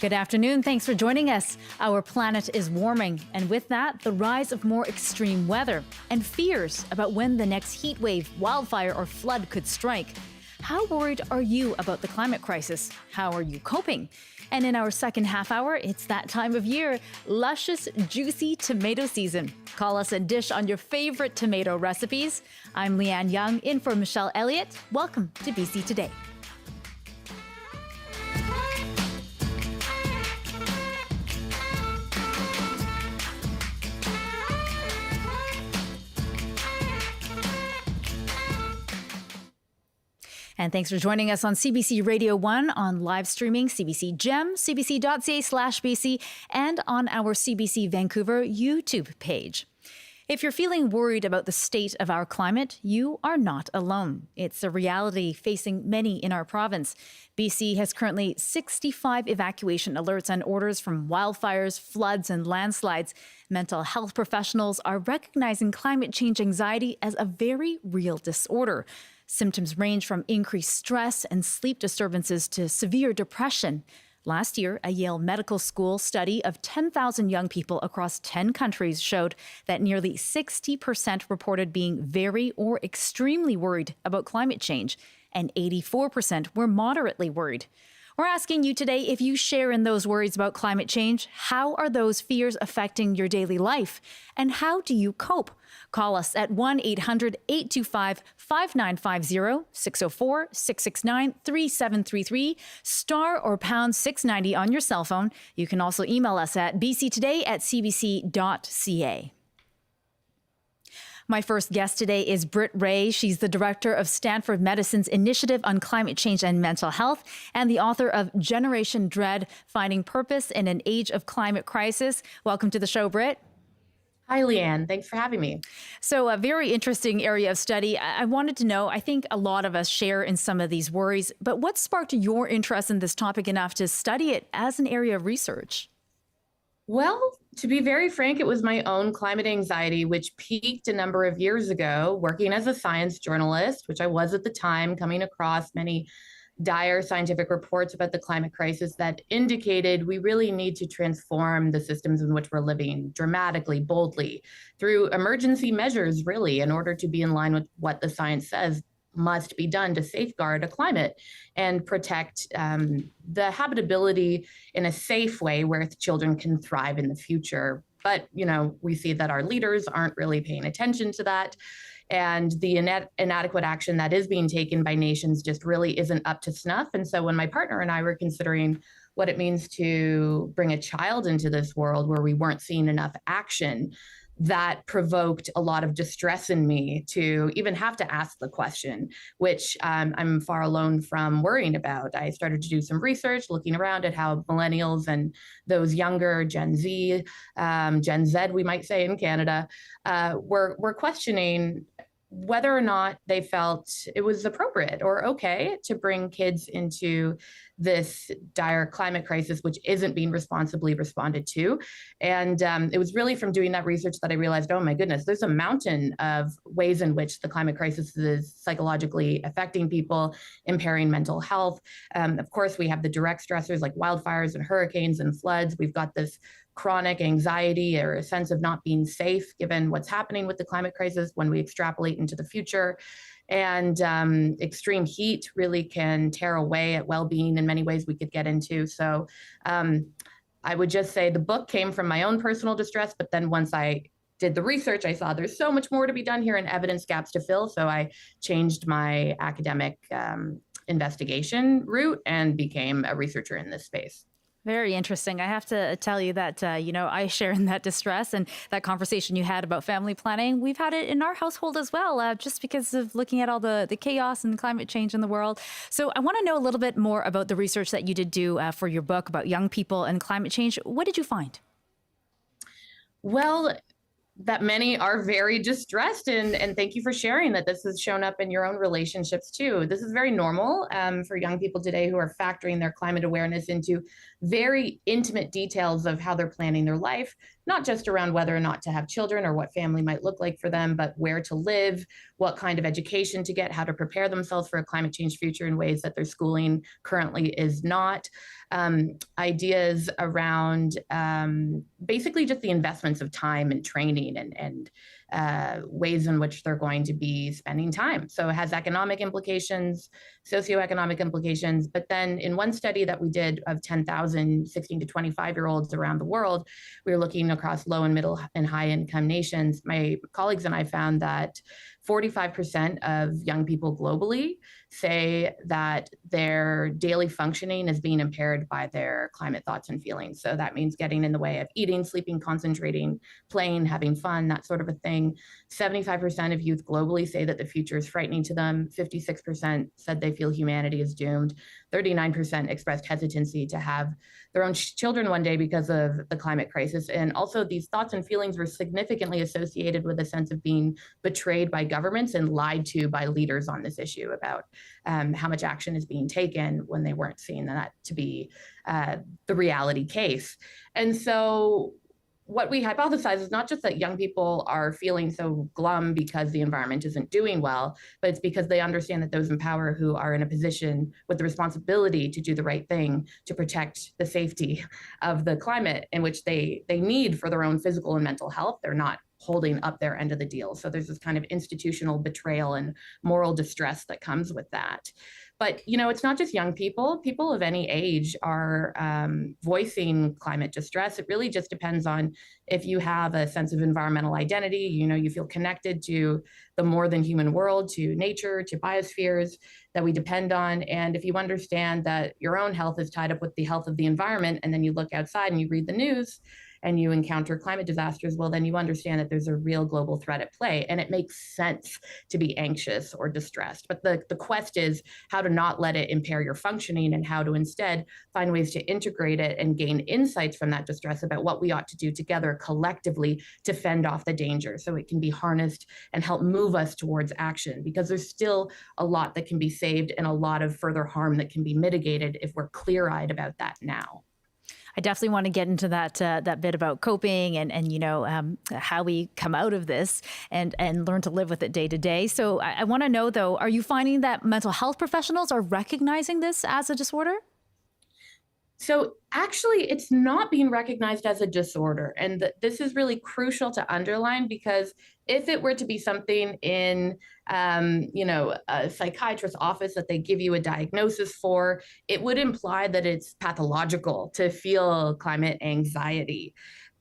Good afternoon. Thanks for joining us. Our planet is warming, and with that, the rise of more extreme weather and fears about when the next heat wave, wildfire, or flood could strike. How worried are you about the climate crisis? How are you coping? And in our second half hour, it's that time of year, luscious, juicy tomato season. Call us and dish on your favorite tomato recipes. I'm Lien Yeung, in for Michelle Elliott. Welcome to BC Today. And thanks for joining us on CBC Radio 1, on live streaming, CBC Gem, cbc.ca/BC, and on our CBC Vancouver YouTube page. If you're feeling worried about the state of our climate, you are not alone. It's a reality facing many in our province. BC has currently 65 evacuation alerts and orders from wildfires, floods, and landslides. Mental health professionals are recognizing climate change anxiety as a very real disorder. Symptoms range from increased stress and sleep disturbances to severe depression. Last year, a Yale Medical School study of 10,000 young people across 10 countries showed that nearly 60% reported being very or extremely worried about climate change, and 84% were moderately worried. We're asking you today if you share in those worries about climate change. How are those fears affecting your daily life? And how do you cope? Call us at 1-800-825-5950, 604-669-3733, star or pound 690 on your cell phone. You can also email us at bctoday@cbc.ca. My first guest today is Britt Ray. She's the director of Stanford Medicine's Initiative on Climate Change and Mental Health and the author of Generation Dread, Finding Purpose in an Age of Climate Crisis. Welcome to the show, Britt. Hi, Leanne. Thanks for having me. So a very interesting area of study. I wanted to know, I think a lot of us share in some of these worries, but what sparked your interest in this topic enough to study it as an area of research? Well, to be very frank, it was my own climate anxiety, which peaked a number of years ago, working as a science journalist, which I was at the time, coming across many dire scientific reports about the climate crisis that indicated we really need to transform the systems in which we're living dramatically, boldly, through emergency measures, really, in order to be in line with what the science says must be done to safeguard a climate and protect the habitability in a safe way where children can thrive in the future. But, we see that our leaders aren't really paying attention to that. And the inadequate action that is being taken by nations just really isn't up to snuff. And so when my partner and I were considering what it means to bring a child into this world where we weren't seeing enough action, that provoked a lot of distress in me to even have to ask the question, which I'm far alone from worrying about. I started to do some research, looking around at how millennials and those younger Gen Z, Gen Z, we might say in Canada, were questioning whether or not they felt it was appropriate or okay to bring kids into this dire climate crisis, which isn't being responsibly responded to. And it was really from doing that research that I realized, oh my goodness, there's a mountain of ways in which the climate crisis is psychologically affecting people, impairing mental health. Of course, we have the direct stressors like wildfires and hurricanes and floods. We've got this chronic anxiety or a sense of not being safe given what's happening with the climate crisis when we extrapolate into the future. And extreme heat really can tear away at well-being in many ways we could get into. So I would just say the book came from my own personal distress, but then once I did the research, I saw there's so much more to be done here and evidence gaps to fill. So I changed my academic investigation route and became a researcher in this space. Very interesting. I have to tell you that, I share in that distress and that conversation you had about family planning. We've had it in our household as well, just because of looking at all the chaos and climate change in the world. So I want to know a little bit more about the research that you did do for your book about young people and climate change. What did you find? Well, that many are very distressed. And thank you for sharing that this has shown up in your own relationships too. This is very normal for young people today who are factoring their climate awareness into very intimate details of how they're planning their life, not just around whether or not to have children or what family might look like for them, but where to live, what kind of education to get, how to prepare themselves for a climate change future in ways that their schooling currently is not. Ideas around basically just the investments of time and training and ways in which they're going to be spending time. So it has economic implications, socioeconomic implications. But then in one study that we did of 10,000 16 to 25-year-olds around the world, we were looking across low and middle and high income nations. My colleagues and I found that 45% of young people globally say that their daily functioning is being impaired by their climate thoughts and feelings. So that means getting in the way of eating, sleeping, concentrating, playing, having fun, that sort of a thing. 75% of youth globally say that the future is frightening to them. 56% said they feel humanity is doomed. 39% expressed hesitancy to have their own children one day because of the climate crisis. And also these thoughts and feelings were significantly associated with a sense of being betrayed by governments and lied to by leaders on this issue about how much action is being taken when they weren't seeing that to be the reality case. And so what we hypothesize is not just that young people are feeling so glum because the environment isn't doing well, but it's because they understand that those in power who are in a position with the responsibility to do the right thing to protect the safety of the climate in which they need for their own physical and mental health, they're not holding up their end of the deal. So there's this kind of institutional betrayal and moral distress that comes with that. But, it's not just young people. People of any age are voicing climate distress. It really just depends on if you have a sense of environmental identity, you feel connected to the more than human world, to nature, to biospheres that we depend on. And if you understand that your own health is tied up with the health of the environment, and then you look outside and you read the news, and you encounter climate disasters, well, then you understand that there's a real global threat at play. And it makes sense to be anxious or distressed. But the quest is how to not let it impair your functioning and how to instead find ways to integrate it and gain insights from that distress about what we ought to do together collectively to fend off the danger so it can be harnessed and help move us towards action. Because there's still a lot that can be saved and a lot of further harm that can be mitigated if we're clear-eyed about that now. I definitely want to get into that bit about coping and how we come out of this and learn to live with it day to day. So I want to know, though, are you finding that mental health professionals are recognizing this as a disorder? So actually, it's not being recognized as a disorder. And this is really crucial to underline, because if it were to be something in, a psychiatrist's office that they give you a diagnosis for, it would imply that it's pathological to feel climate anxiety.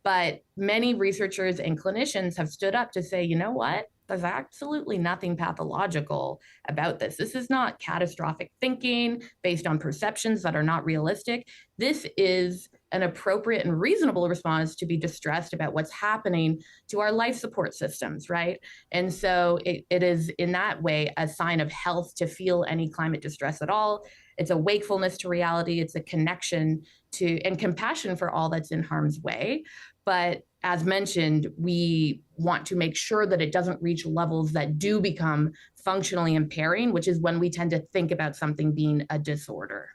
But many researchers and clinicians have stood up to say, you know what? There's absolutely nothing pathological about this. This is not catastrophic thinking based on perceptions that are not realistic. This is an appropriate and reasonable response to be distressed about what's happening to our life support systems, right? And so it is in that way a sign of health to feel any climate distress at all. It's a wakefulness to reality. It's a connection to and compassion for all that's in harm's way. But as mentioned, we want to make sure that it doesn't reach levels that do become functionally impairing, which is when we tend to think about something being a disorder.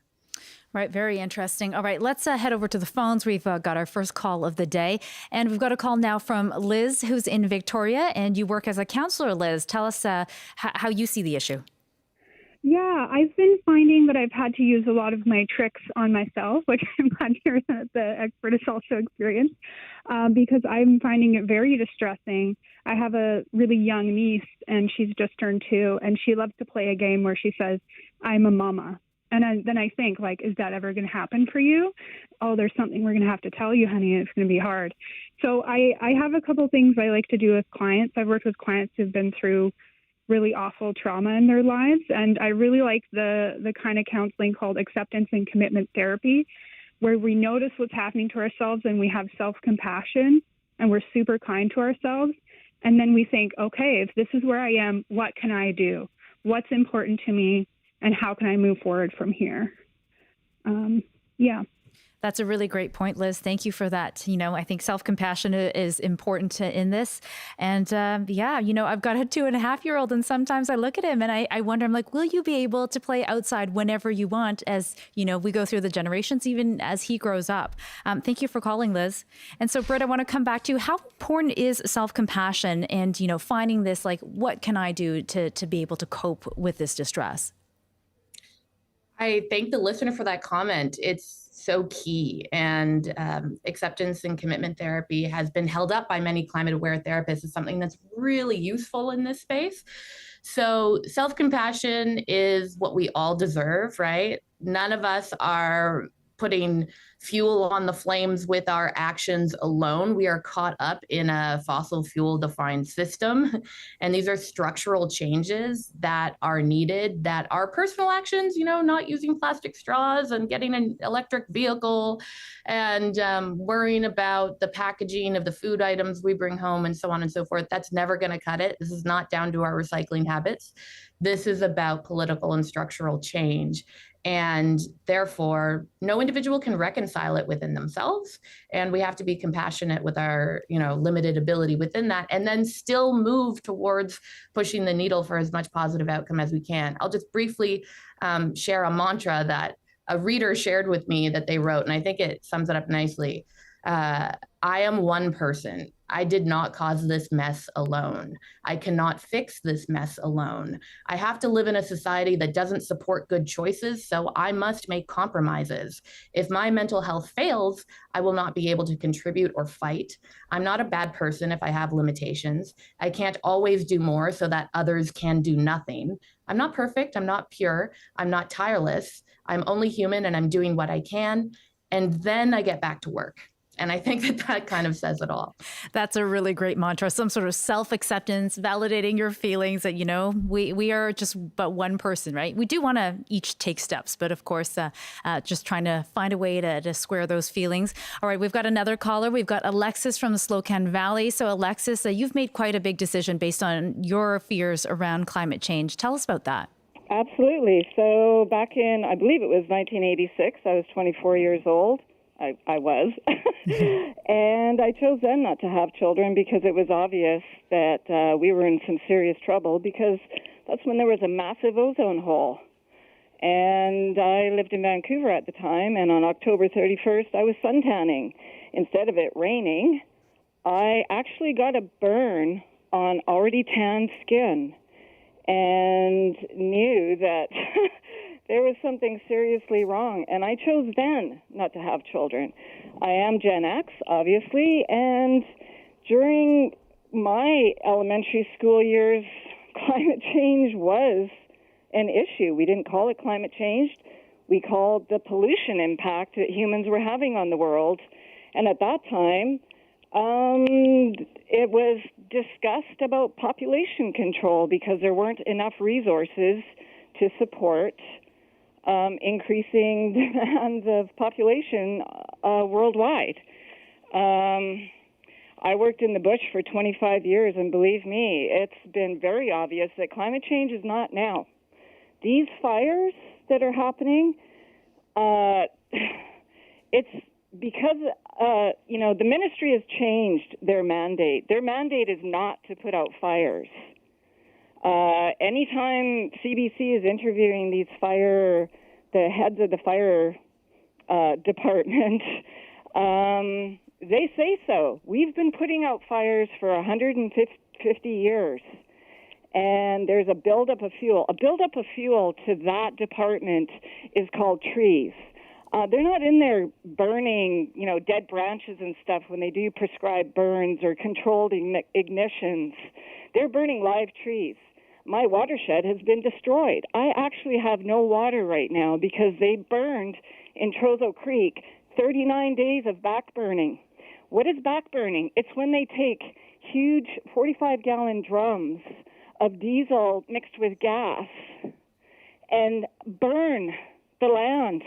Right. Very interesting. All right. Let's head over to the phones. We've got our first call of the day. And we've got a call now from Liz, who's in Victoria. And you work as a counselor, Liz. Tell us how you see the issue. Yeah, I've been finding that I've had to use a lot of my tricks on myself, which I'm glad to hear that the expert has also experienced, because I'm finding it very distressing. I have a really young niece, and she's just turned 2, and she loves to play a game where she says, "I'm a mama." And then I think, is that ever going to happen for you? Oh, there's something we're going to have to tell you, honey. It's going to be hard. So I have a couple things I like to do with clients. I've worked with clients who've been through really awful trauma in their lives. And I really like the kind of counseling called acceptance and commitment therapy, where we notice what's happening to ourselves and we have self-compassion and we're super kind to ourselves. And then we think, okay, if this is where I am, what can I do? What's important to me? And how can I move forward from here? Yeah. That's a really great point, Liz. Thank you for that. I think self-compassion is important in this. And I've got a 2.5-year-old, and sometimes I look at him and I wonder, I'm like, will you be able to play outside whenever you want as, we go through the generations, even as he grows up? Thank you for calling, Liz. And so, Britt, I want to come back to you. How important is self-compassion and, finding this, like, what can I do to be able to cope with this distress? I thank the listener for that comment. It's so key. And acceptance and commitment therapy has been held up by many climate aware therapists as something that's really useful in this space. So self-compassion is what we all deserve, right? None of us are putting fuel on the flames with our actions alone. We are caught up in a fossil fuel defined system. And these are structural changes that are needed, that are personal actions, not using plastic straws and getting an electric vehicle and worrying about the packaging of the food items we bring home and so on and so forth. That's never going to cut it. This is not down to our recycling habits. This is about political and structural change. And therefore, no individual can reconcile it within themselves. And we have to be compassionate with our, limited ability within that, and then still move towards pushing the needle for as much positive outcome as we can. I'll just briefly share a mantra that a reader shared with me that they wrote, and I think it sums it up nicely. I am one person. I did not cause this mess alone. I cannot fix this mess alone. I have to live in a society that doesn't support good choices, so I must make compromises. If my mental health fails, I will not be able to contribute or fight. I'm not a bad person if I have limitations. I can't always do more so that others can do nothing. I'm not perfect. I'm not pure. I'm not tireless. I'm only human, and I'm doing what I can. And then I get back to work. And I think that kind of says it all. That's a really great mantra, some sort of self-acceptance, validating your feelings that, we are just but one person, right? We do want to each take steps, but of course, just trying to find a way to square those feelings. All right, we've got another caller. We've got Alexis from the Slocan Valley. So Alexis, you've made quite a big decision based on your fears around climate change. Tell us about that. Absolutely. So back in, I believe it was 1986, I was 24 years old. I was. And I chose then not to have children because it was obvious that we were in some serious trouble, because that's when there was a massive ozone hole. And I lived in Vancouver at the time, and on October 31st, I was suntanning. Instead of it raining, I actually got a burn on already tanned skin and knew that there was something seriously wrong, and I chose then not to have children. I am Gen X, obviously, and during my elementary school years, climate change was an issue. We didn't call it climate change. We called the pollution impact that humans were having on the world. And at that time, it was discussed about population control because there weren't enough resources to support increasing demands of population worldwide. I worked in the bush for 25 years, and believe me, it's been very obvious that climate change is not now. These fires that are happening, it's because, the ministry has changed their mandate. Their mandate is not to put out fires. Anytime CBC is interviewing the heads of the fire department, they say so. We've been putting out fires for 150 years, and there's a buildup of fuel. A buildup of fuel to that department is called trees. They're not in there burning, dead branches and stuff when they do prescribed burns or controlled ignitions. They're burning live trees. My watershed has been destroyed. I actually have no water right now because they burned in Trozo Creek 39 days of backburning. What is backburning? It's when they take huge 45-gallon drums of diesel mixed with gas and burn the land.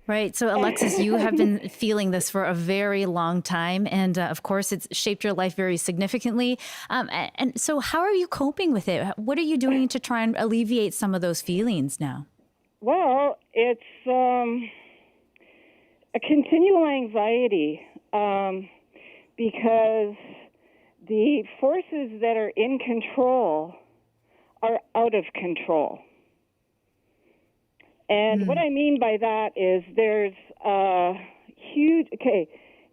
Right. So, Alexis, you have been feeling this for a very long time. And of course, it's shaped your life very significantly. And so how are you coping with it? What are you doing to try and alleviate some of those feelings now? Well, it's a continual anxiety because the forces that are in control are out of control. And what I mean by that is there's a huge,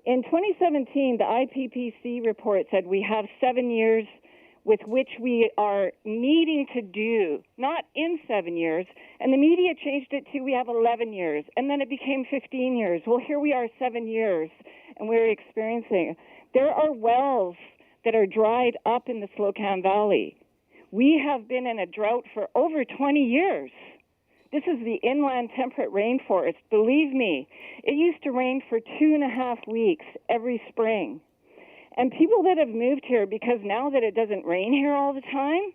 in 2017, the IPCC report said we have 7 years with which we are needing to do, not in 7 years, and the media changed it to we have 11 years, and then it became 15 years. Well, here we are 7 years, and we're experiencing. There are wells that are dried up in the Slocan Valley. We have been in a drought for over 20 years. This is the inland temperate rainforest. Believe me, it used to rain for 2.5 weeks every spring. And people that have moved here, because now that it doesn't rain here all the time,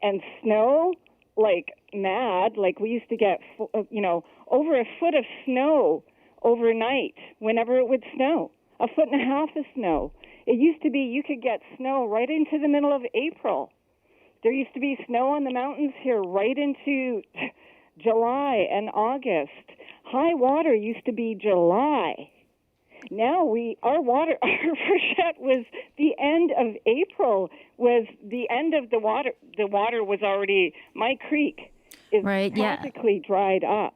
and snow like mad, like we used to get, over a foot of snow overnight whenever it would snow, 1.5 feet of snow. It used to be you could get snow right into the middle of April. There used to be snow on the mountains here right into July and August. High water used to be July. Now our freshet was the end of April, was the end of the water. The water was already, my creek is practically dried up.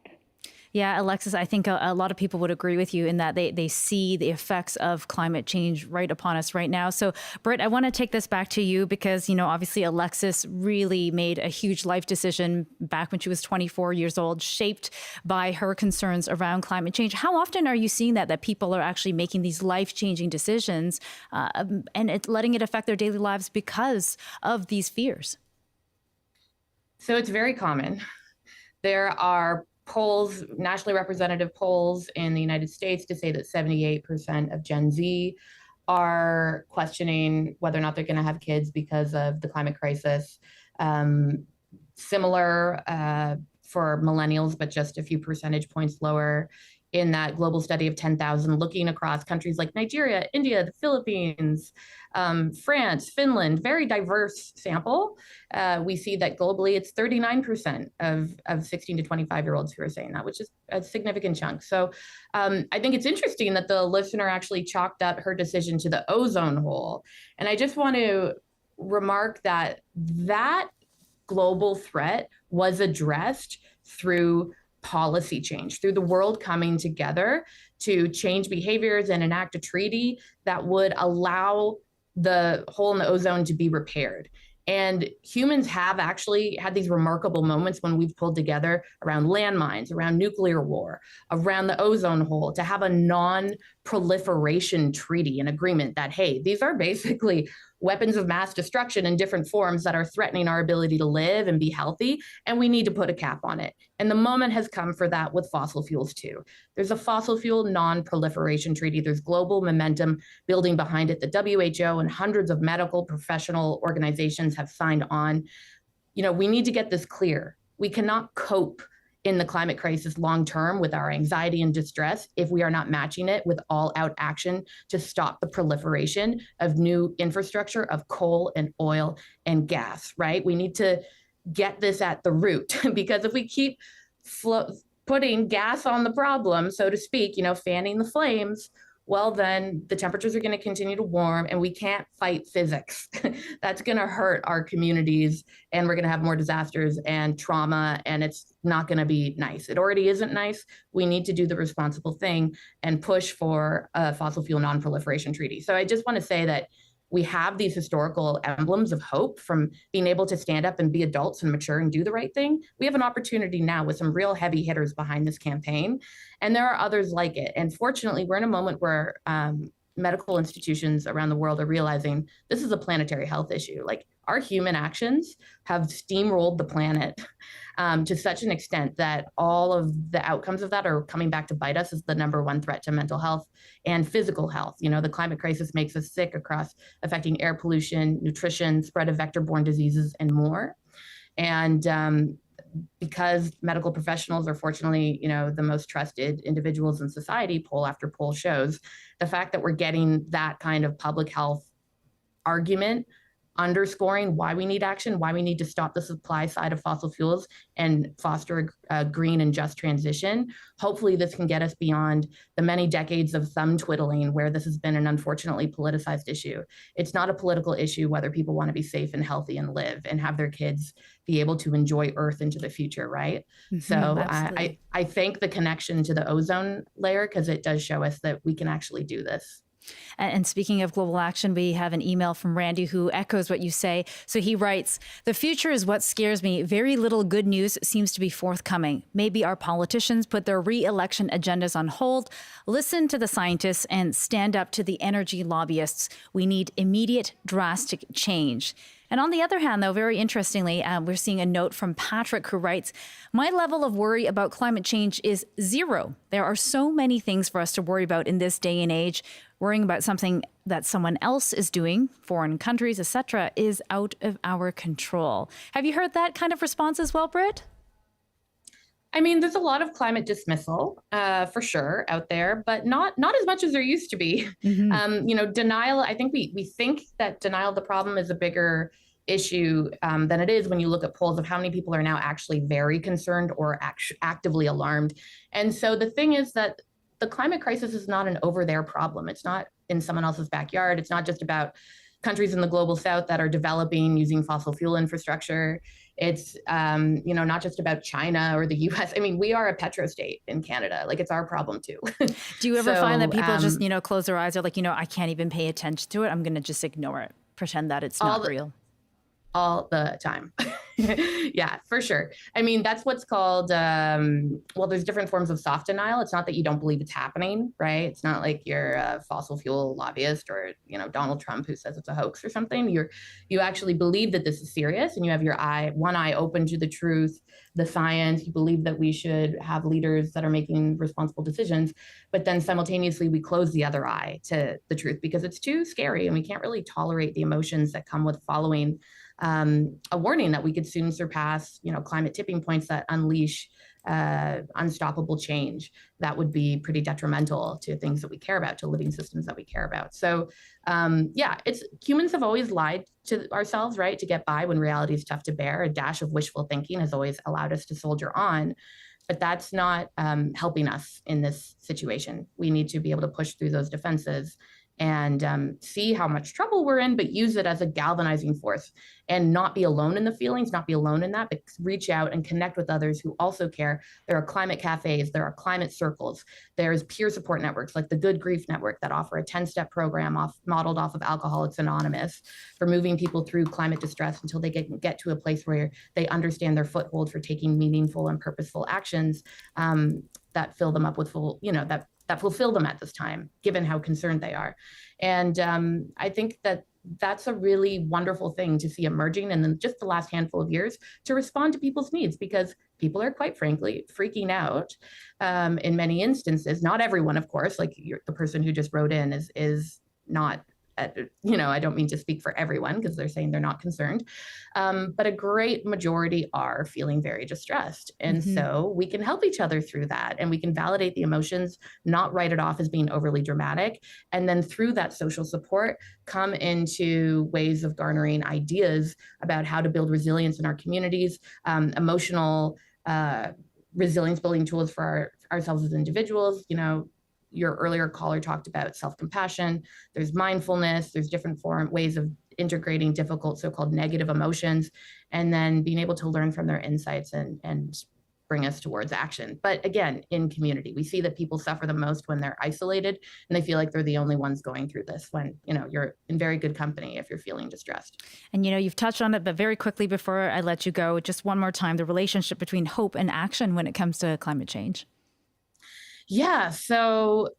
Yeah, Alexis, I think a lot of people would agree with you in that they see the effects of climate change right upon us right now. So, Britt, I want to take this back to you because, obviously Alexis really made a huge life decision back when she was 24 years old, shaped by her concerns around climate change. How often are you seeing that people are actually making these life-changing decisions and letting it affect their daily lives because of these fears? So it's very common. There are polls, nationally representative polls in the United States to say that 78% of Gen Z are questioning whether or not they're going to have kids because of the climate crisis. Similar for millennials, but just a few percentage points lower in that global study of 10,000, looking across countries like Nigeria, India, the Philippines, France, Finland, very diverse sample. We see that globally it's 39% of 16 to 25-year-olds who are saying that, which is a significant chunk. So I think it's interesting that the listener actually chalked up her decision to the ozone hole. And I just want to remark that that global threat was addressed through policy change, through the world coming together to change behaviors and enact a treaty that would allow the hole in the ozone to be repaired. And humans have actually had these remarkable moments when we've pulled together around landmines, around nuclear war, around the ozone hole, to have a non-proliferation treaty, an agreement that, hey, these are basically weapons of mass destruction in different forms that are threatening our ability to live and be healthy, and we need to put a cap on it. And the moment has come for that with fossil fuels too. There's a fossil fuel non-proliferation treaty. There's global momentum building behind it. The WHO and hundreds of medical professional organizations have signed on. We need to get this clear. We cannot cope in the climate crisis long-term with our anxiety and distress if we are not matching it with all-out action to stop the proliferation of new infrastructure of coal and oil and gas, right? We need to get this at the root because if we keep putting gas on the problem, so to speak, fanning the flames, well, then the temperatures are going to continue to warm and we can't fight physics. That's going to hurt our communities and we're going to have more disasters and trauma, and it's not going to be nice. It already isn't nice. We need to do the responsible thing and push for a fossil fuel non-proliferation treaty. So I just want to say that we have these historical emblems of hope from being able to stand up and be adults and mature and do the right thing. We have an opportunity now with some real heavy hitters behind this campaign, and there are others like it. And fortunately, we're in a moment where medical institutions around the world are realizing this is a planetary health issue. Like, our human actions have steamrolled the planet to such an extent that all of the outcomes of that are coming back to bite us as the number one threat to mental health and physical health. The climate crisis makes us sick across affecting air pollution, nutrition, spread of vector-borne diseases, and more. And because medical professionals are fortunately, the most trusted individuals in society, poll after poll shows, the fact that we're getting that kind of public health argument underscoring why we need action, why we need to stop the supply side of fossil fuels and foster a green and just transition. Hopefully this can get us beyond the many decades of thumb twiddling where this has been an unfortunately politicized issue. It's not a political issue whether people want to be safe and healthy and live and have their kids be able to enjoy Earth into the future, right? So I thank the connection to the ozone layer because it does show us that we can actually do this. And speaking of global action, we have an email from Randy who echoes what you say. So he writes, "The future is what scares me. Very little good news seems to be forthcoming. Maybe our politicians put their re-election agendas on hold, listen to the scientists, and stand up to the energy lobbyists. We need immediate, drastic change." And on the other hand, though, very interestingly, we're seeing a note from Patrick who writes, "My level of worry about climate change is zero. There are so many things for us to worry about in this day and age. Worrying about something that someone else is doing, foreign countries, etc., is out of our control." Have you heard that kind of response as well, Britt? I mean, there's a lot of climate dismissal for sure out there, but not as much as there used to be. Denial, I think we think that denial of the problem is a bigger issue than it is when you look at polls of how many people are now actually very concerned or actively alarmed. And so the thing is that the climate crisis is not an over there problem. It's not in someone else's backyard. It's not just about countries in the global south that are developing using fossil fuel infrastructure. It's, not just about China or the US. I mean, we are a petrostate in Canada. Like, it's our problem too. Do you ever find that people just, close their eyes? They're like, I can't even pay attention to it. I'm going to just ignore it, pretend that it's not real. All the time. Yeah, for sure. I mean, that's what's called, there's different forms of soft denial. It's not that you don't believe it's happening, right? It's not like you're a fossil fuel lobbyist or, Donald Trump who says it's a hoax or something. You actually believe that this is serious and you have your one eye open to the truth, the science. You believe that we should have leaders that are making responsible decisions, but then simultaneously we close the other eye to the truth because it's too scary and we can't really tolerate the emotions that come with following a warning that we could soon surpass, climate tipping points that unleash unstoppable change that would be pretty detrimental to things that we care about, to living systems that we care about. So, humans have always lied to ourselves, right, to get by when reality is tough to bear. A dash of wishful thinking has always allowed us to soldier on, but that's not helping us in this situation. We need to be able to push through those defenses and see how much trouble we're in, but use it as a galvanizing force and not be alone in the feelings, not be alone in that, but reach out and connect with others who also care. There are climate cafes, there are climate circles, there's peer support networks like the Good Grief Network that offer a 10-step program modeled off of Alcoholics Anonymous for moving people through climate distress until they get to a place where they understand their foothold for taking meaningful and purposeful actions that fill them up with that fulfill them at this time, given how concerned they are. And I think that that's a really wonderful thing to see emerging in just the last handful of years to respond to people's needs, because people are quite frankly freaking out in many instances. Not everyone, of course, like the person who just wrote in is not, I don't mean to speak for everyone because they're saying they're not concerned, but a great majority are feeling very distressed. And so we can help each other through that, and we can validate the emotions, not write it off as being overly dramatic. And then through that social support, come into ways of garnering ideas about how to build resilience in our communities, emotional resilience building tools for ourselves as individuals. Your earlier caller talked about self-compassion. There's mindfulness. There's different ways of integrating difficult so-called negative emotions, and then being able to learn from their insights and bring us towards action. But again, in community, we see that people suffer the most when they're isolated and they feel like they're the only ones going through this, when, you're in very good company if you're feeling distressed. And, you've touched on it, but very quickly before I let you go, just one more time, the relationship between hope and action when it comes to climate change. Yeah. So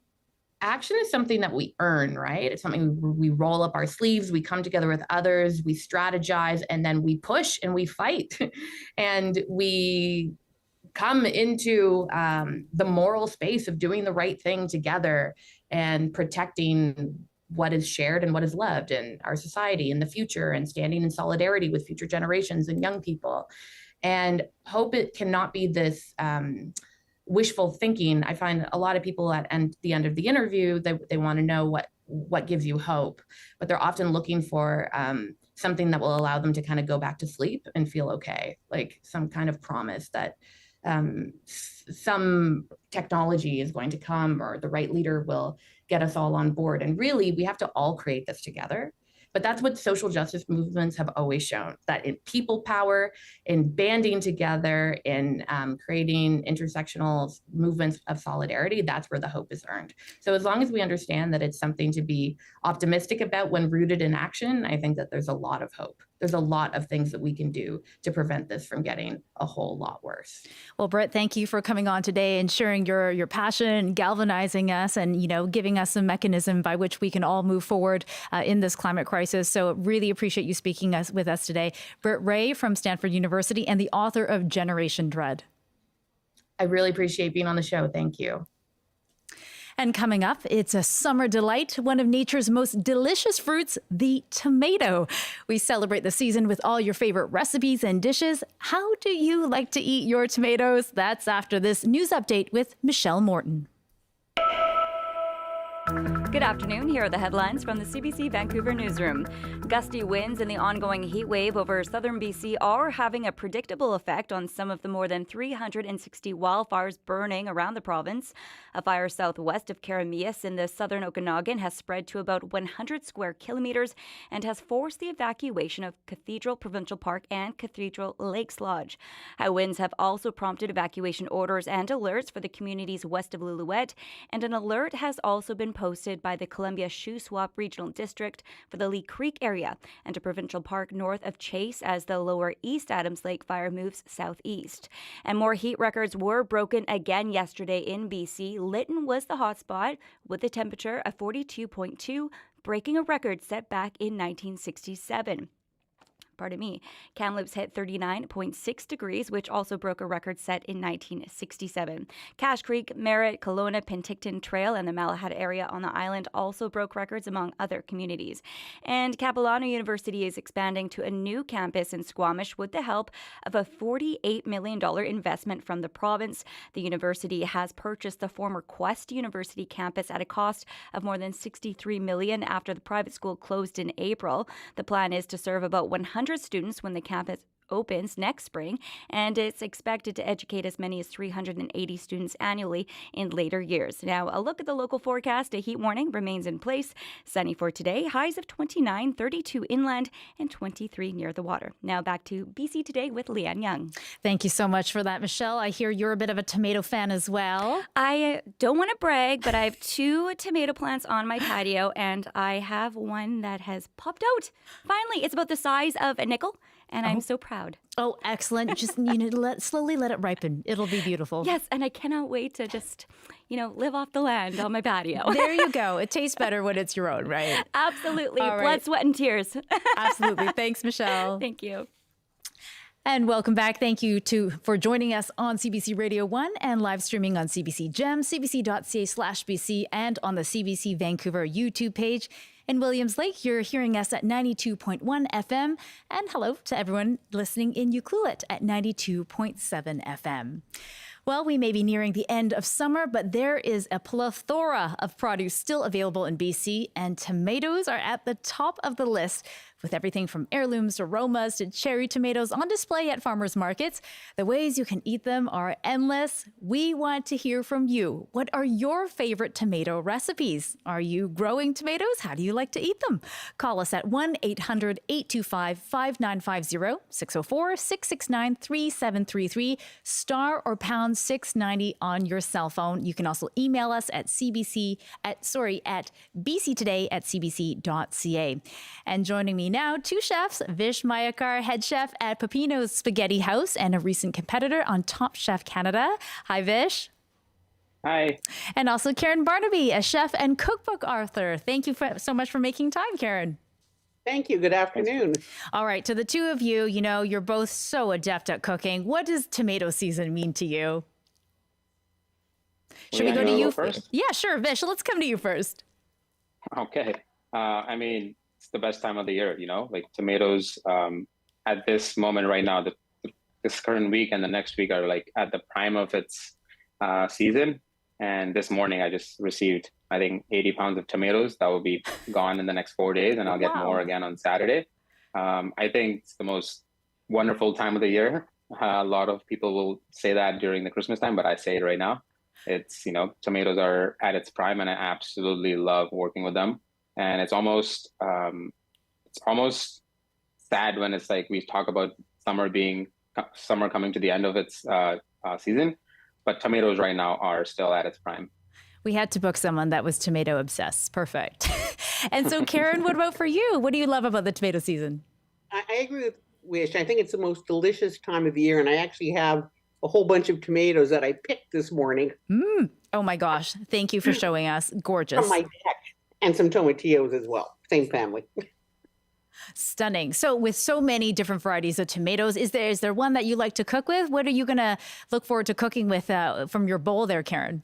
action is something that we earn, right? It's something we roll up our sleeves, we come together with others, we strategize, and then we push and we fight. And we come into the moral space of doing the right thing together and protecting what is shared and what is loved in our society in the future, and standing in solidarity with future generations and young people. And hope it cannot be this wishful thinking. I find a lot of people at the end of the interview, they want to know what gives you hope, but they're often looking for something that will allow them to kind of go back to sleep and feel okay, like some kind of promise that some technology is going to come or the right leader will get us all on board. And really, we have to all create this together. But that's what social justice movements have always shown, that in people power, in banding together, in creating intersectional movements of solidarity, that's where the hope is earned. So as long as we understand that it's something to be optimistic about when rooted in action, I think that there's a lot of hope. There's a lot of things that we can do to prevent this from getting a whole lot worse. Well, Britt, thank you for coming on today and sharing your passion, galvanizing us, and giving us a mechanism by which we can all move forward in this climate crisis. So really appreciate you speaking with us today. Britt Ray from Stanford University and the author of Generation Dread. I really appreciate being on the show. Thank you. And coming up, it's a summer delight, one of nature's most delicious fruits, the tomato. We celebrate the season with all your favorite recipes and dishes. How do you like to eat your tomatoes? That's after this news update with Michelle Morton. Good afternoon. Here are the headlines from the CBC Vancouver newsroom. Gusty winds and the ongoing heat wave over southern BC are having a predictable effect on some of the more than 360 wildfires burning around the province. A fire southwest of Karamias in the southern Okanagan has spread to about 100 square kilometers and has forced the evacuation of Cathedral Provincial Park and Cathedral Lakes Lodge. High winds have also prompted evacuation orders and alerts for the communities west of Lillooet, and an alert has also been posted by the Columbia Shuswap Regional District for the Lee Creek area and a provincial park north of Chase as the lower East Adams Lake fire moves southeast. And more heat records were broken again yesterday in BC. Lytton was the hotspot with a temperature of 42.2, breaking a record set back in 1967. Kamloops hit 39.6 degrees, which also broke a record set in 1967. Cache Creek, Merritt, Kelowna, Penticton Trail, and the Malahat area on the island also broke records among other communities. And Capilano University is expanding to a new campus in Squamish with the help of a $48 million investment from the province. The university has purchased the former Quest University campus at a cost of more than $63 million after the private school closed in April. The plan is to serve about 100 students when the campus opens next spring, and it's expected to educate as many as 380 students annually in later years. Now, a look at the local forecast. A heat warning remains in place. Sunny for today. Highs of 29, 32 inland, and 23 near the water. Now back to BC Today with Lien Yeung. Thank you so much for that, Michelle. I hear you're a bit of a tomato fan as well. I don't want to brag, but I have 2 tomato plants on my patio, and I have one that has popped out. Finally, it's about the size of a nickel. And I'm so proud. Oh, excellent. Just slowly let it ripen. It'll be beautiful. Yes, and I cannot wait to just, live off the land on my patio. There you go. It tastes better when it's your own, right? Absolutely. All right. Blood, sweat, and tears. Absolutely. Thanks, Michelle. Thank you. And welcome back. Thank you for joining us on CBC Radio 1 and live streaming on CBC Gem, cbc.ca/BC, and on the CBC Vancouver YouTube page. In Williams Lake, you're hearing us at 92.1 FM. And hello to everyone listening in Ucluelet at 92.7 FM. Well, we may be nearing the end of summer, but there is a plethora of produce still available in BC, and tomatoes are at the top of the list, with everything from heirlooms, aromas to cherry tomatoes on display at farmers markets. The ways you can eat them are endless. We want to hear from you. What are your favorite tomato recipes? Are you growing tomatoes? How do you like to eat them? Call us at 1-800-825-5950, 604-669-3733, star or pound 690 on your cell phone. You can also email us at bctoday@cbc.ca. And joining me now, 2 chefs, Vish Mayakar, head chef at Pepino's Spaghetti House and a recent competitor on Top Chef Canada. Hi, Vish. Hi. And also Karen Barnaby, a chef and cookbook author. Thank you so much for making time, Karen. Thank you. Good afternoon. All right. To the two of you, you're both so adept at cooking. What does tomato season mean to you? Should we go to you first? Yeah, sure. Vish, let's come to you first. Okay. It's the best time of the year, like tomatoes at this moment right now, this current week and the next week are like at the prime of its season. And this morning I just received, I think, 80 pounds of tomatoes that will be gone in the next 4 days, and I'll get more again on Saturday. I think it's the most wonderful time of the year. A lot of people will say that during the Christmas time, but I say it right now. It's, tomatoes are at its prime, and I absolutely love working with them. And it's almost sad when it's like we talk about summer coming to the end of its season, but tomatoes right now are still at its prime. We had to book someone that was tomato obsessed. Perfect. And so, Karen, what about for you? What do you love about the tomato season? I agree with Wish. I think it's the most delicious time of the year, and I actually have a whole bunch of tomatoes that I picked this morning. Oh my gosh. Thank you for showing us. Gorgeous. From my deck, and some tomatillos as well. Same family. Stunning. So with so many different varieties of tomatoes, is there one that you like to cook with? What are you going to look forward to cooking with from your bowl there, Karen?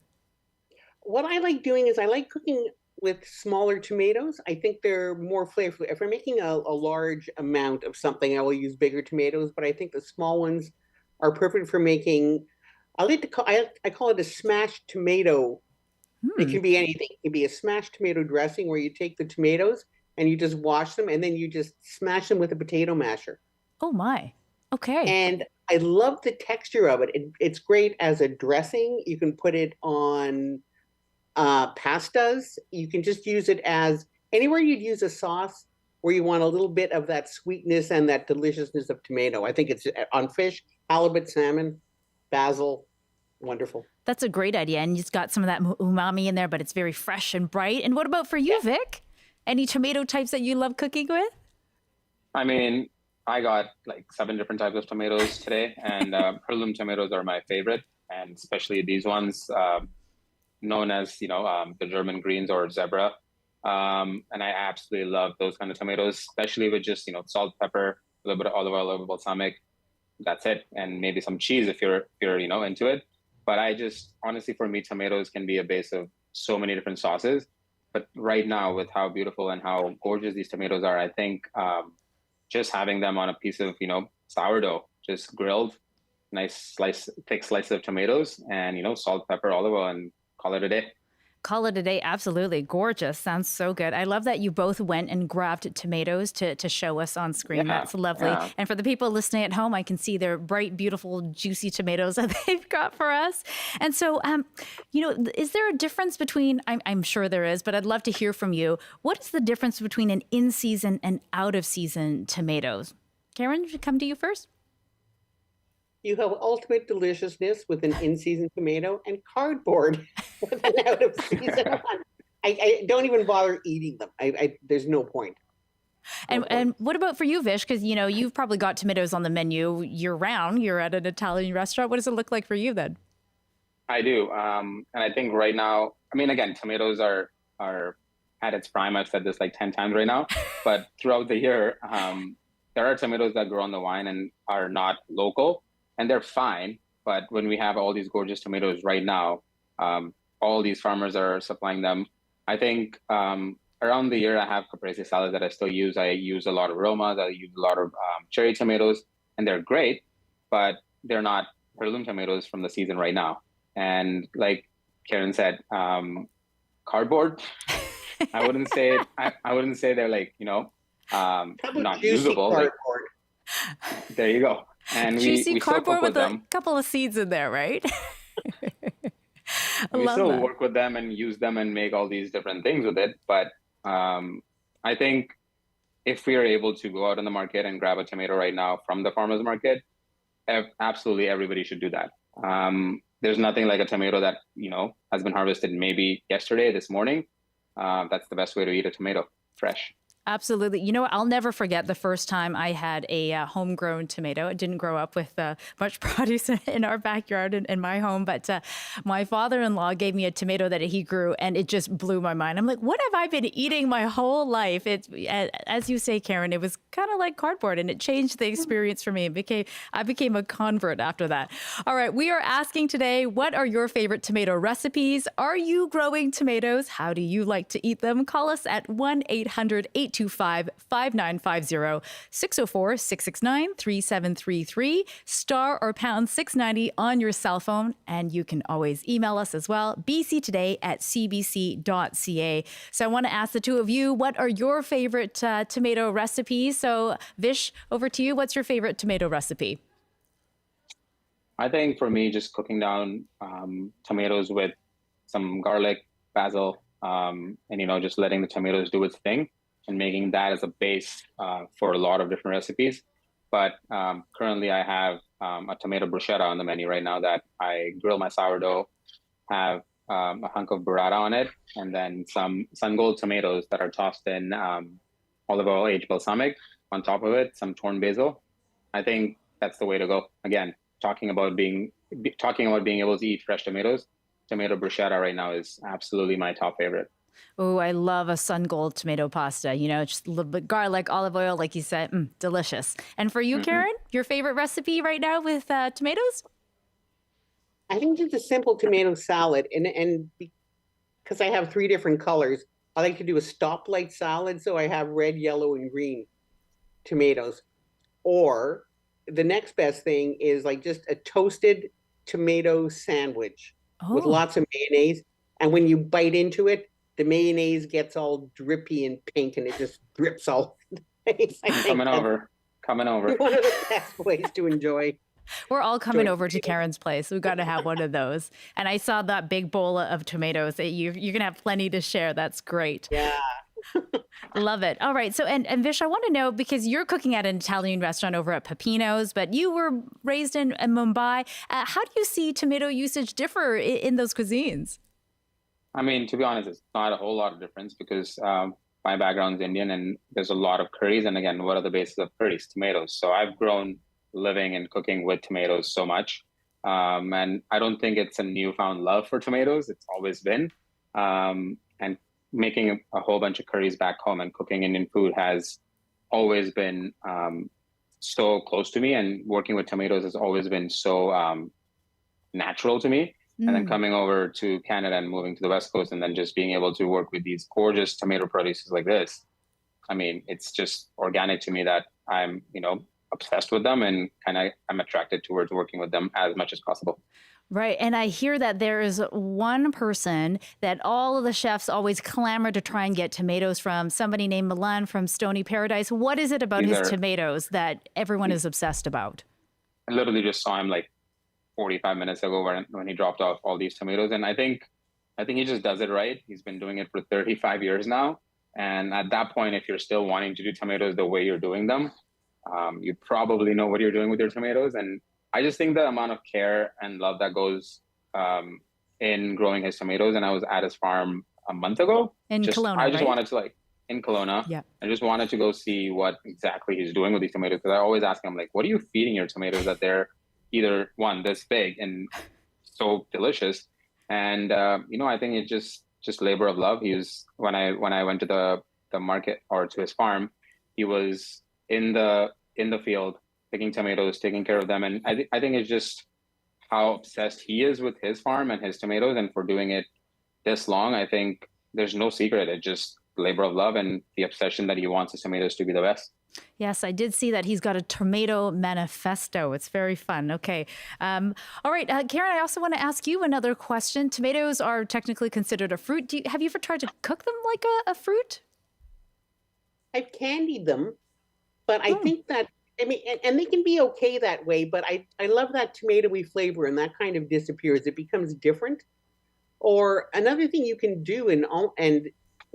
What I like doing is I like cooking with smaller tomatoes. I think they're more flavorful. If I'm making a large amount of something, I will use bigger tomatoes, but I think the small ones are perfect for making, I call it a smashed tomato. It can be anything. It can be a smashed tomato dressing where you take the tomatoes and you just wash them and then you just smash them with a potato masher. Oh my. Okay. And I love the texture of it. It's great as a dressing. You can put it on pastas. You can just use it as anywhere you'd use a sauce where you want a little bit of that sweetness and that deliciousness of tomato. I think it's on fish, halibut, salmon, basil. Wonderful. That's a great idea. And it's got some of that umami in there, but it's very fresh and bright. And what about for you, Vic? Any tomato types that you love cooking with? I mean, I got like 7 different types of tomatoes today, and heirloom tomatoes are my favorite, and especially these ones known as, the German greens or zebra. And I absolutely love those kind of tomatoes, especially with just, salt, pepper, a little bit of olive oil, a little balsamic. That's it. And maybe some cheese if you're into it. But honestly, for me, tomatoes can be a base of so many different sauces. But right now, with how beautiful and how gorgeous these tomatoes are, I think just having them on a piece of, sourdough, just grilled, nice thick slice of tomatoes and, salt, pepper, olive oil, and call it a day. Call it a day. Absolutely. Gorgeous. Sounds so good. I love that you both went and grabbed tomatoes to show us on screen. Yeah, that's lovely. Yeah. And for the people listening at home, I can see their bright, beautiful, juicy tomatoes that they've got for us. And so, is there a difference between, I'm sure there is, but I'd love to hear from you. What is the difference between an in-season and out-of-season tomatoes? Karen, should come to you first. You have ultimate deliciousness with an in-season tomato and cardboard with an out-of-season one. I don't even bother eating them. There's no point. And what about for you, Vish? Because, you've probably got tomatoes on the menu year-round. You're at an Italian restaurant. What does it look like for you then? I do. And I think right now, again, tomatoes are at its prime. I've said this like 10 times right now. But throughout the year, there are tomatoes that grow on the vine and are not local. And they're fine, but when we have all these gorgeous tomatoes right now, all these farmers are supplying them. I think around the year I have caprese salad that I still use. I use a lot of Romas, I use a lot of cherry tomatoes, and they're great, but they're not heirloom tomatoes from the season right now. And like Karen said, cardboard. I wouldn't say they're like not usable. Like, there you go. And juicy we cardboard with a couple of seeds in there, right? We still work with them and use them and make all these different things with it. But I think if we are able to go out in the market and grab a tomato right now from the farmer's market, absolutely everybody should do that. There's nothing like a tomato that, has been harvested maybe yesterday, this morning. That's the best way to eat a tomato, fresh. Absolutely. I'll never forget the first time I had a homegrown tomato. I didn't grow up with much produce in our backyard in my home, but my father-in-law gave me a tomato that he grew, and it just blew my mind. I'm like, what have I been eating my whole life? It's, as you say, Karen, it was kind of like cardboard, and it changed the experience for me. I became a convert after that. All right, we are asking today, what are your favorite tomato recipes? Are you growing tomatoes? How do you like to eat them? Call us at 1-800-8 825-5950, 604-669-3733, star or pound 690 on your cell phone. And you can always email us as well, bctoday@cbc.ca. So I want to ask the two of you, what are your favorite tomato recipes? So Vish, over to you. What's your favorite tomato recipe? I think for me, just cooking down tomatoes with some garlic, basil, and just letting the tomatoes do its thing and making that as a base for a lot of different recipes. But currently I have a tomato bruschetta on the menu right now that I grill my sourdough, have a hunk of burrata on it, and then some sun-gold tomatoes that are tossed in olive oil, aged balsamic on top of it, some torn basil. I think that's the way to go. Again, talking about being able to eat fresh tomatoes, tomato bruschetta right now is absolutely my top favorite. Oh, I love a sun-gold tomato pasta. Just a little bit garlic, olive oil, like you said, delicious. And for you, Karen, your favorite recipe right now with tomatoes? I think just a simple tomato salad, and because I have 3 different colors, I like to do a stoplight salad, so I have red, yellow, and green tomatoes. Or the next best thing is like just a toasted tomato sandwich with lots of mayonnaise, and when you bite into it, the mayonnaise gets all drippy and pink, and it just drips all over the face. Coming over. One of the best ways to enjoy. We're all coming over to Karen's place. We've got to have one of those. And I saw that big bowl of tomatoes. You're going to have plenty to share. That's great. Yeah. Love it. All right. So, and Vish, I want to know, because you're cooking at an Italian restaurant over at Peppino's, but you were raised in Mumbai. How do you see tomato usage differ in those cuisines? I mean, to be honest, it's not a whole lot of difference because my background is Indian and there's a lot of curries. And again, what are the bases of curries? Tomatoes. So I've grown living and cooking with tomatoes so much. And I don't think it's a newfound love for tomatoes. It's always been. And making a whole bunch of curries back home and cooking Indian food has always been so close to me. And working with tomatoes has always been so natural to me. And then coming over to Canada and moving to the West Coast and then just being able to work with these gorgeous tomato produces like this. I mean, it's just organic to me that I'm, obsessed with them and I'm attracted towards working with them as much as possible. Right. And I hear that there is one person that all of the chefs always clamor to try and get tomatoes from, somebody named Milan from Stony Paradise. What is it about his tomatoes that everyone is obsessed about? I literally just saw him like 45 minutes ago when he dropped off all these tomatoes. And I think he just does it right. He's been doing it for 35 years now. And at that point, if you're still wanting to do tomatoes the way you're doing them, you probably know what you're doing with your tomatoes. And I just think the amount of care and love that goes in growing his tomatoes. And I was at his farm a month ago. In Kelowna, wanted to in Kelowna. Yeah. I just wanted to go see what exactly he's doing with these tomatoes. Because I always ask him, what are you feeding your tomatoes that they're either one this big and so delicious, and I think it's just labor of love. He was when I went to the market or to his farm, he was in the field picking tomatoes, taking care of them, and I think it's just how obsessed he is with his farm and his tomatoes, and for doing it this long, I think there's no secret. It's just labor of love and the obsession that he wants his tomatoes to be the best. Yes, I did see that he's got a tomato manifesto. It's very fun. Okay. All right. Karen, I also want to ask you another question. Tomatoes are technically considered a fruit. Have you ever tried to cook them like a fruit? I've candied them, but I think that, and they can be okay that way, but I love that tomatoey flavor and that kind of disappears. It becomes different. Or another thing you can do and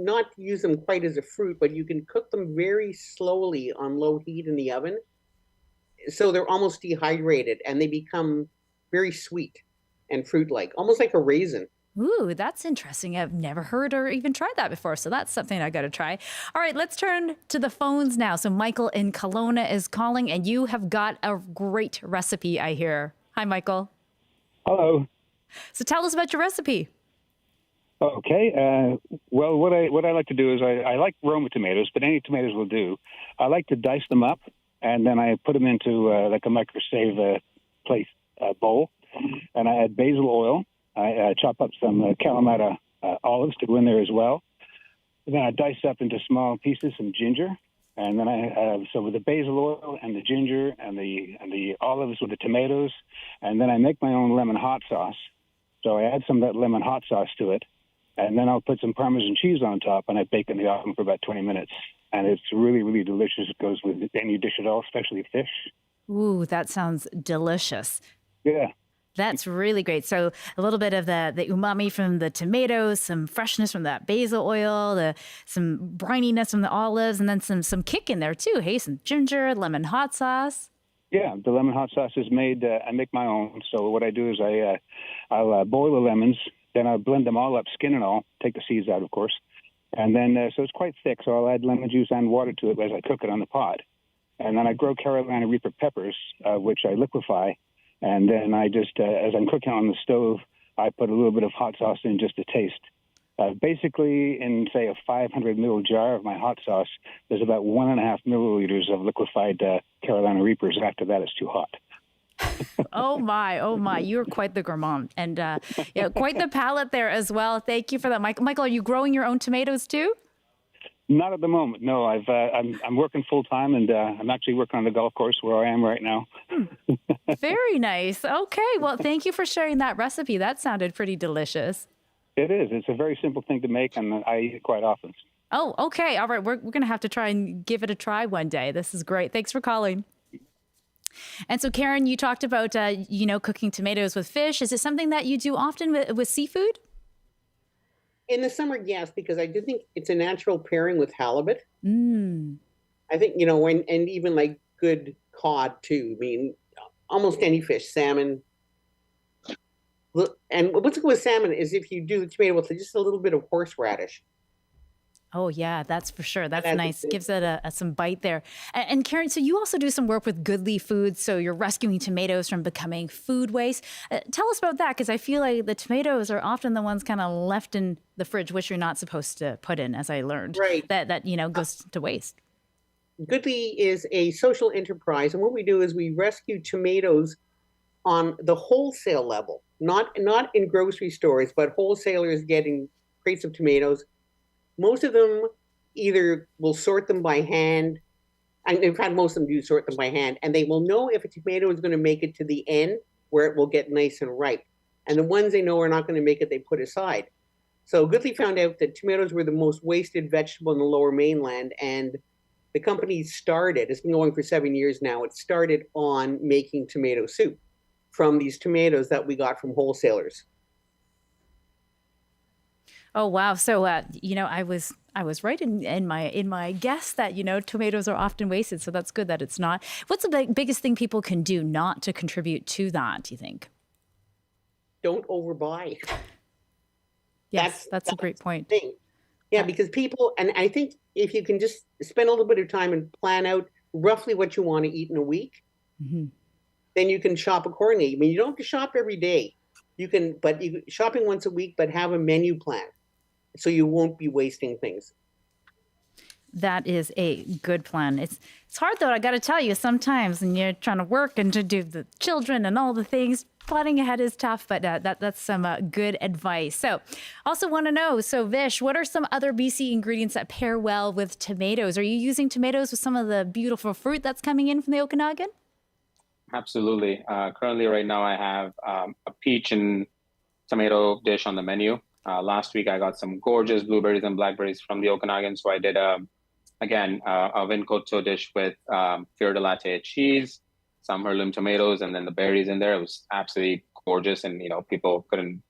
not use them quite as a fruit, but you can cook them very slowly on low heat in the oven. So they're almost dehydrated and they become very sweet and fruit-like, almost like a raisin. Ooh, that's interesting. I've never heard or even tried that before. So that's something I got to try. All right, let's turn to the phones now. So Michael in Kelowna is calling and you have got a great recipe, I hear. Hi, Michael. Hello. So tell us about your recipe. Okay. Well, what I like to do is I like Roma tomatoes, but any tomatoes will do. I like to dice them up, and then I put them into like a microsave place bowl, and I add basil oil. I chop up some Kalamata olives to go in there as well. Then I dice up into small pieces some ginger, and then so with the basil oil and the ginger and the olives with the tomatoes, and then I make my own lemon hot sauce. So I add some of that lemon hot sauce to it, and then I'll put some Parmesan cheese on top, and I bake in the oven for about 20 minutes. And it's really, really delicious. It goes with any dish at all, especially fish. Ooh, that sounds delicious. Yeah. That's really great. So a little bit of the umami from the tomatoes, some freshness from that basil oil, some brininess from the olives, and then some kick in there too. Hey, some ginger, lemon hot sauce. Yeah, the lemon hot sauce is made. I make my own. So what I do is I'll boil the lemons, then I'll blend them all up, skin and all, take the seeds out, of course, and then so it's quite thick. So I'll add lemon juice and water to it as I cook it on the pot, and then I grow Carolina Reaper peppers, which I liquefy. And then I just, as I'm cooking on the stove, I put a little bit of hot sauce in just to taste. Basically, in, say, a 500 ml jar of my hot sauce, there's about 1.5 milliliters of liquefied Carolina Reapers. After that, it's too hot. Oh, my. You're quite the gourmand. And quite the palate there as well. Thank you for that. Michael, are you growing your own tomatoes too? Not at the moment. No, I'm working full time, and I'm actually working on the golf course where I am right now. Very nice. Okay. Well, thank you for sharing that recipe. That sounded pretty delicious. It is. It's a very simple thing to make, and I eat it quite often. Oh, okay. All right. We're going to have to try and give it a try one day. This is great. Thanks for calling. And so, Karen, you talked about, cooking tomatoes with fish. Is it something that you do often with seafood? In the summer, yes, because I do think it's a natural pairing with halibut. Mm. I think, and even like good cod too. I mean, almost any fish, salmon. And what's good with salmon is if you do the tomato with just a little bit of horseradish. Oh, yeah, that's for sure. That's nice. Gives it some bite there. And Karen, so you also do some work with Goodly Foods. So you're rescuing tomatoes from becoming food waste. Tell us about that, because I feel like the tomatoes are often the ones kind of left in the fridge, which you're not supposed to put in, as I learned. Right. That goes to waste. Goodly is a social enterprise. And what we do is we rescue tomatoes on the wholesale level, not in grocery stores, but wholesalers getting crates of tomatoes. Most of them either will sort them by hand, and in fact, most of them do sort them by hand, and they will know if a tomato is going to make it to the end where it will get nice and ripe. And the ones they know are not going to make it, they put aside. So Goodly found out that tomatoes were the most wasted vegetable in the Lower Mainland, and the company started, it's been going for 7 years now, it started on making tomato soup from these tomatoes that we got from wholesalers. Oh, wow. So, I was right in my guess that, tomatoes are often wasted. So that's good that it's not. What's the biggest thing people can do not to contribute to that, do you think? Don't overbuy. Yes, that's a great point. Thing. Yeah, because people, and I think if you can just spend a little bit of time and plan out roughly what you want to eat in a week, mm-hmm. then you can shop accordingly. I mean, you don't have to shop every day. Shopping once a week, but have a menu plan so you won't be wasting things. That is a good plan. It's hard, though, I got to tell you, sometimes when you're trying to work and to do the children and all the things, planning ahead is tough, but that's some good advice. So also want to know, Vish, what are some other BC ingredients that pair well with tomatoes? Are you using tomatoes with some of the beautiful fruit that's coming in from the Okanagan? Absolutely. Currently, right now, I have a peach and tomato dish on the menu. Last week, I got some gorgeous blueberries and blackberries from the Okanagan. So I did, a vin cotto dish with fior di latte cheese, some heirloom tomatoes, and then the berries in there. It was absolutely gorgeous, and people couldn't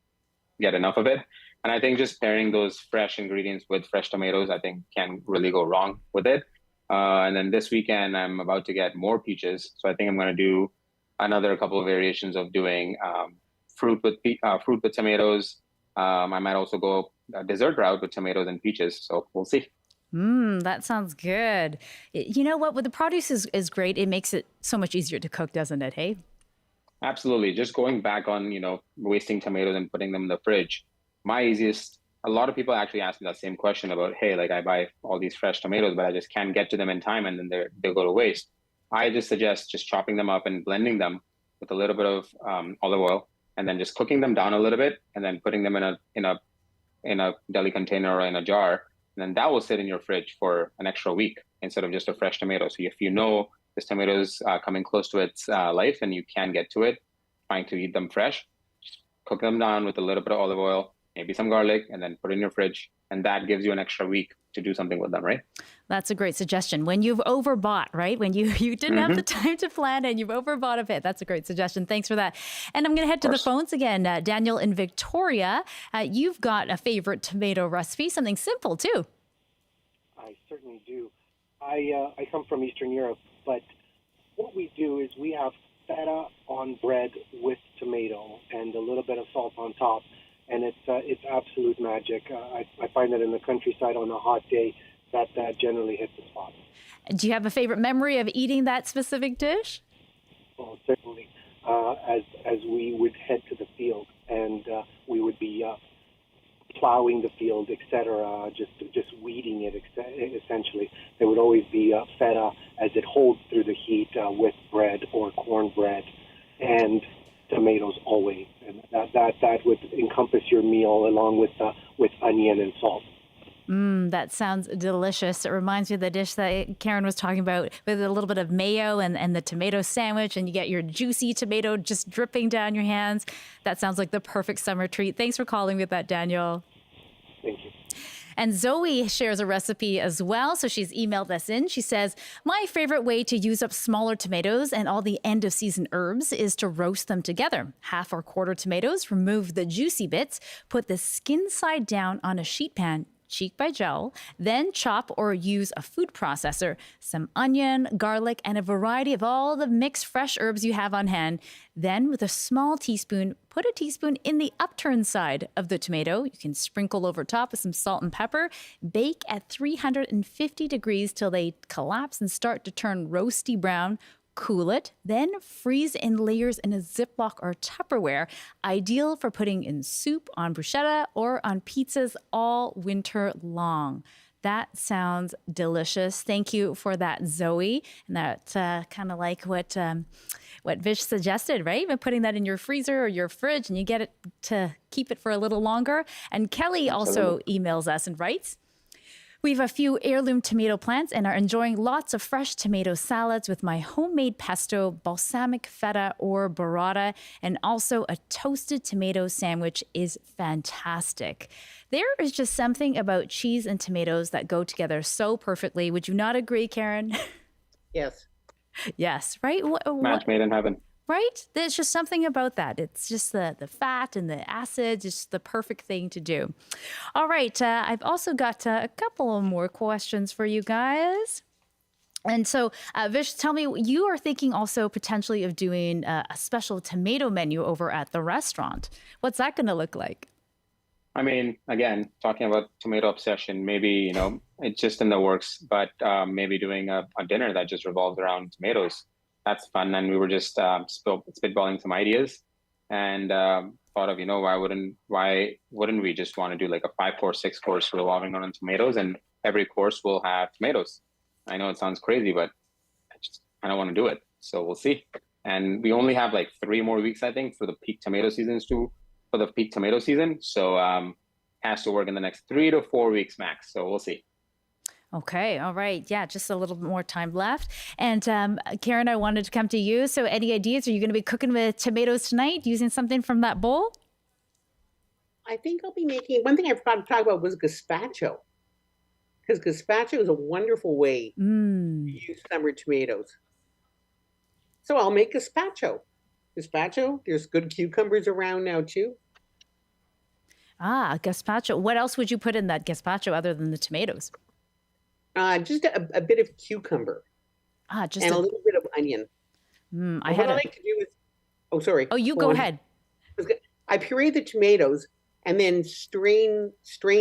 get enough of it. And I think just pairing those fresh ingredients with fresh tomatoes, I think can really go wrong with it. And then this weekend, I'm about to get more peaches. So I think I'm going to do another couple of variations of doing fruit with tomatoes. I might also go a dessert route with tomatoes and peaches. So we'll see. That sounds good. You know what? With the produce is great. It makes it so much easier to cook, doesn't it? Hey? Absolutely. Just going back on, wasting tomatoes and putting them in the fridge. A lot of people actually ask me that same question about, hey, like I buy all these fresh tomatoes, but I just can't get to them in time, and then they go to waste. I just suggest just chopping them up and blending them with a little bit of olive oil, and then just cooking them down a little bit, and then putting them in a deli container or in a jar, and then that will sit in your fridge for an extra week instead of just a fresh tomato. So if you know this tomato is coming close to its life and you can't get to it, trying to eat them fresh, just cook them down with a little bit of olive oil, maybe some garlic, and then put it in your fridge. And that gives you an extra week to do something with them, right? That's a great suggestion. When you've overbought, right? When you didn't have the time to plan and you've overbought a bit. That's a great suggestion. Thanks for that. And I'm going to head to the phones again. Daniel in Victoria, you've got a favorite tomato recipe, something simple too. I certainly do. I come from Eastern Europe, but what we do is we have feta on bread with tomato and a little bit of salt on top. And it's absolute magic. I find that in the countryside on a hot day, that generally hits the spot. Do you have a favorite memory of eating that specific dish? Well, certainly. As we would head to the field and we would be plowing the field, etc., just weeding it, essentially. There would always be feta as it holds through the heat with bread or cornbread, and tomatoes always, and that would encompass your meal along with onion and salt. That sounds delicious. It reminds me of the dish that Karen was talking about with a little bit of mayo and the tomato sandwich, and you get your juicy tomato just dripping down your hands. That sounds like the perfect summer treat. Thanks for calling with that, Daniel. Thank you. And Zoe shares a recipe as well. So she's emailed us in. She says, my favorite way to use up smaller tomatoes and all the end of season herbs is to roast them together. Half or quarter tomatoes, remove the juicy bits, put the skin side down on a sheet pan, cheek by jowl, then chop or use a food processor, some onion, garlic, and a variety of all the mixed fresh herbs you have on hand. Then with a small teaspoon, put a teaspoon in the upturned side of the tomato. You can sprinkle over top with some salt and pepper. Bake at 350 degrees till they collapse and start to turn roasty brown. Cool it, then freeze in layers in a Ziploc or Tupperware, ideal for putting in soup, on bruschetta, or on pizzas all winter long. That sounds delicious. Thank you for that, Zoe. And that's kind of like what Vish suggested, right? By putting that in your freezer or your fridge, and you get it to keep it for a little longer. And Kelly also emails us and writes, we have a few heirloom tomato plants and are enjoying lots of fresh tomato salads with my homemade pesto, balsamic feta or burrata, and also a toasted tomato sandwich is fantastic. There is just something about cheese and tomatoes that go together so perfectly. Would you not agree, Karen? Yes. Yes, right? Match made in heaven. Right? There's just something about that. It's just the fat and the acid, just the perfect thing to do. All right. I've also got a couple of more questions for you guys. And so, Vish, tell me, you are thinking also potentially of doing a special tomato menu over at the restaurant. What's that going to look like? I mean, again, talking about tomato obsession, maybe, it's just in the works, but maybe doing a dinner that just revolves around tomatoes. That's fun. And we were just spitballing some ideas and thought of, why wouldn't we just want to do like a 5-course, 6-course revolving around tomatoes, and every course will have tomatoes. I know it sounds crazy, but I don't want to do it. So we'll see. And we only have like 3 more weeks, I think, for the peak tomato season. So has to work in the next 3 to 4 weeks max. So we'll see. Okay. All right. Yeah. Just a little more time left. And Karen, I wanted to come to you. So any ideas? Are you going to be cooking with tomatoes tonight using something from that bowl? I think I'll be making, one thing I forgot to talk about was gazpacho. Because gazpacho is a wonderful way to use summer tomatoes. So I'll make gazpacho. There's good cucumbers around now too. Gazpacho. What else would you put in that gazpacho other than the tomatoes? Just a bit of cucumber. A little bit of onion. I like to do is, oh, sorry. Oh, you go ahead. I puree the tomatoes and then strain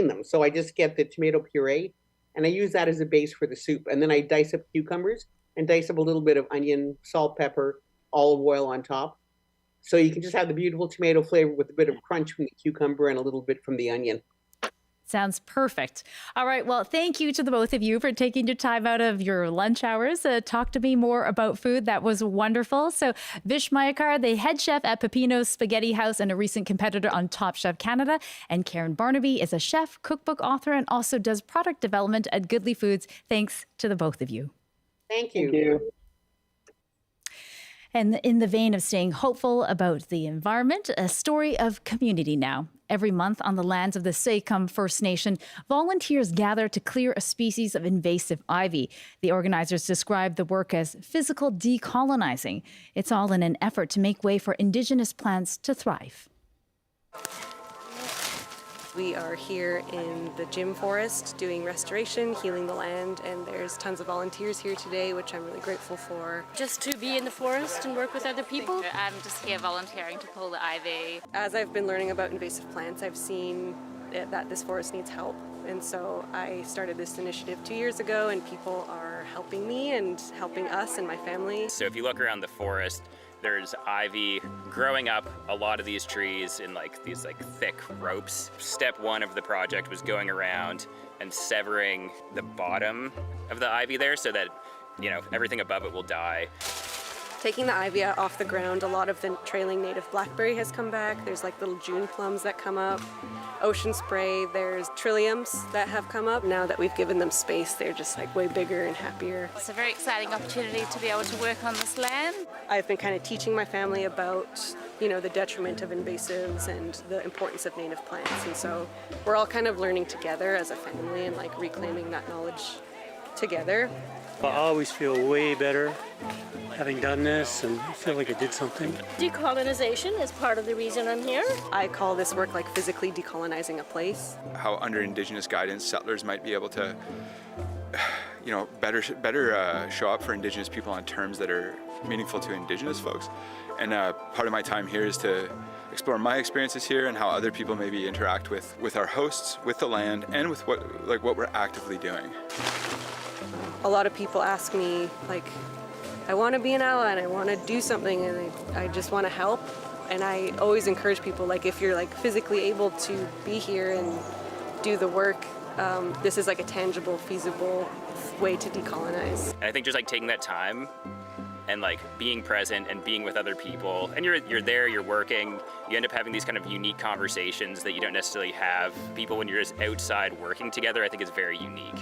them. So I just get the tomato puree and I use that as a base for the soup. And then I dice up cucumbers and dice up a little bit of onion, salt, pepper, olive oil on top. So you can just have the beautiful tomato flavor with a bit of crunch from the cucumber and a little bit from the onion. Sounds perfect. All right. Well, thank you to the both of you for taking your time out of your lunch hours to talk to me more about food. That was wonderful. So Vish Mayakar, the head chef at Peppino's Spaghetti House and a recent competitor on Top Chef Canada. And Karen Barnaby is a chef, cookbook author, and also does product development at Goodly Foods. Thanks to the both of you. Thank you. Thank you. And in the vein of staying hopeful about the environment, a story of community now. Every month on the lands of the Seicum First Nation, volunteers gather to clear a species of invasive ivy. The organizers describe the work as physical decolonizing. It's all in an effort to make way for Indigenous plants to thrive. We are here in the Jim Forest doing restoration, healing the land, and there's tons of volunteers here today, which I'm really grateful for. Just to be in the forest and work with other people. I'm just here volunteering to pull the ivy. As I've been learning about invasive plants, I've seen that this forest needs help. And so I started this initiative 2 years ago, and people are helping me and helping us and my family. So if you look around the forest, there's ivy growing up a lot of these trees in these thick ropes. Step one of the project was going around and severing the bottom of the ivy there so that, everything above it will die. Taking the ivy off the ground, a lot of the trailing native blackberry has come back. There's little June plums that come up, ocean spray, there's trilliums that have come up. Now that we've given them space, they're just way bigger and happier. It's a very exciting opportunity to be able to work on this land. I've been kind of teaching my family about, the detriment of invasives and the importance of native plants. And so we're all kind of learning together as a family and reclaiming that knowledge together. I always feel way better having done this and feel like I did something. Decolonization is part of the reason I'm here. I call this work physically decolonizing a place. How under Indigenous guidance, settlers might be able to, better show up for Indigenous people on terms that are meaningful to Indigenous folks. And part of my time here is to explore my experiences here and how other people maybe interact with our hosts, with the land, and with what we're actively doing. A lot of people ask me, I want to be an ally and I want to do something and I just want to help. And I always encourage people, if you're physically able to be here and do the work, this is a tangible, feasible way to decolonize. And I think just taking that time and being present and being with other people, and you're there, you're working, you end up having these kind of unique conversations that you don't necessarily have. People when you're just outside working together, I think is very unique.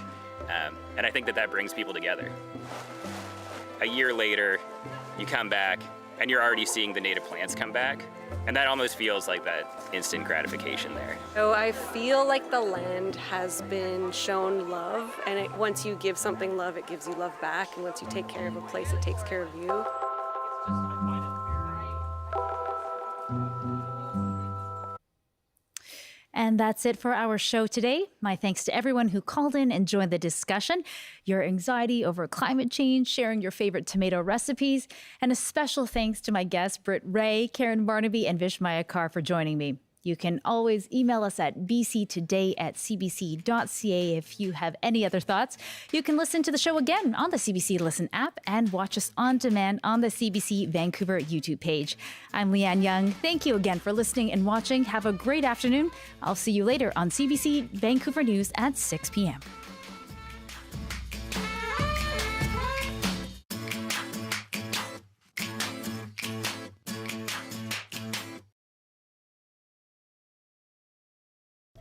And I think that brings people together. A year later, you come back and you're already seeing the native plants come back. And that almost feels like that instant gratification there. So I feel like the land has been shown love, and once you give something love, it gives you love back. And once you take care of a place, it takes care of you. And that's it for our show today. My thanks to everyone who called in and joined the discussion. Your anxiety over climate change, sharing your favorite tomato recipes, and a special thanks to my guests, Britt Ray, Karen Barnaby, and Vish Mayakar for joining me. You can always email us at bctoday@cbc.ca if you have any other thoughts. You can listen to the show again on the CBC Listen app and watch us on demand on the CBC Vancouver YouTube page. I'm Lien Yeung. Thank you again for listening and watching. Have a great afternoon. I'll see you later on CBC Vancouver News at 6 p.m.